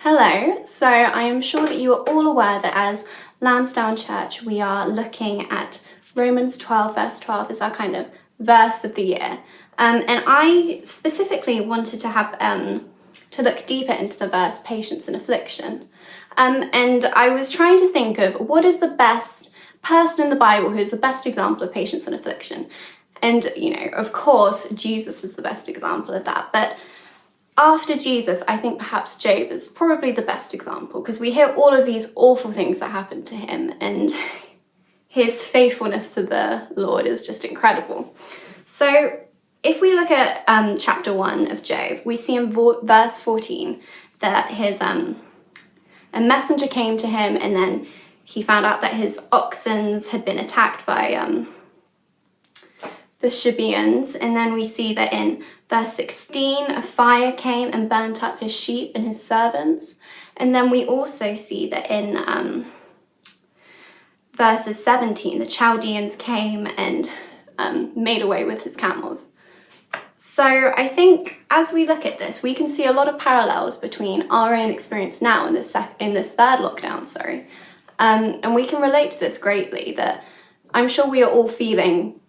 Hello, so I am sure that you are all aware that as Lansdowne Church we are looking at Romans 12 verse 12 as our kind of verse of the year. And I specifically wanted to have to look deeper into the verse patience in affliction. And I was trying to think of what is the best person in the Bible who is the best example of patience in affliction. And, of course, Jesus is the best example of that. But after Jesus, I think perhaps Job is probably the best example, because we hear all of these awful things that happened to him, and his faithfulness to the Lord is just incredible. So if we look at chapter 1 of Job, we see in verse 14 that a messenger came to him, and then he found out that his oxen had been attacked by the Sabaeans. And then we see that in verse 16, a fire came and burnt up his sheep and his servants. And then we also see that in verses 17, the Chaldeans came and made away with his camels. So I think as we look at this, we can see a lot of parallels between our own experience now in this third lockdown, and we can relate to this greatly, that I'm sure we are all feeling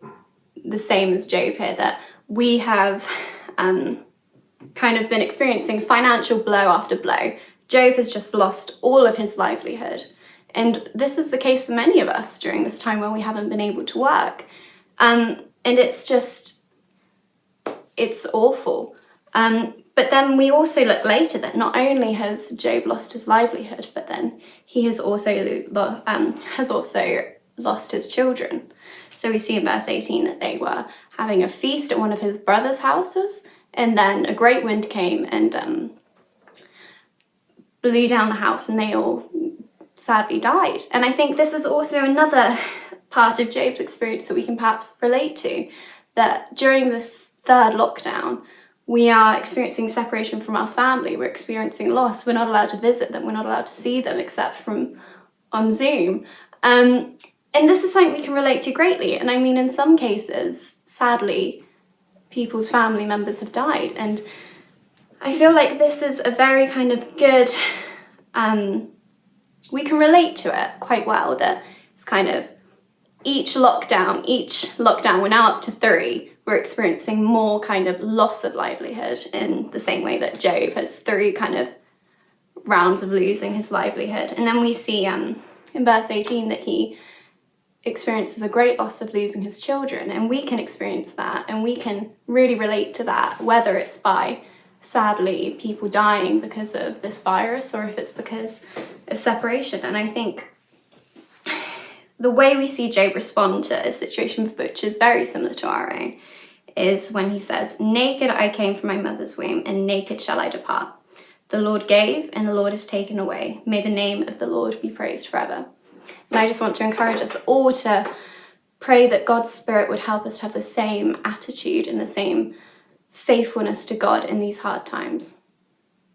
the same as Job here, that we have kind of been experiencing financial blow after blow. Job has just lost all of his livelihood. And this is the case for many of us during this time when we haven't been able to work. And it's awful. But then we also look later that not only has Job lost his livelihood, but then he has also lost his children. So we see in verse 18 that they were having a feast at one of his brother's houses, and then a great wind came and blew down the house, and they all sadly died. And I think this is also another part of Job's experience that we can perhaps relate to, that during this third lockdown, we are experiencing separation from our family, we're experiencing loss, we're not allowed to visit them, we're not allowed to see them except on Zoom. And this is something we can relate to greatly. And I mean, in some cases, sadly, people's family members have died. And I feel like this is a very kind of good, we can relate to it quite well, that it's kind of each lockdown, we're now up to 3, we're experiencing more kind of loss of livelihood, in the same way that Job has 3 kind of rounds of losing his livelihood. And then we see in verse 18 that he experiences a great loss of losing his children, and we can experience that, and we can really relate to that, whether it's by, sadly, people dying because of this virus, or if it's because of separation. And I think the way we see Job respond to a situation which is very similar to our own is when he says, "Naked I came from my mother's womb, and naked shall I depart. The Lord gave, and the Lord has taken away. May the name of the Lord be praised forever." And I just want to encourage us all to pray that God's Spirit would help us to have the same attitude and the same faithfulness to God in these hard times.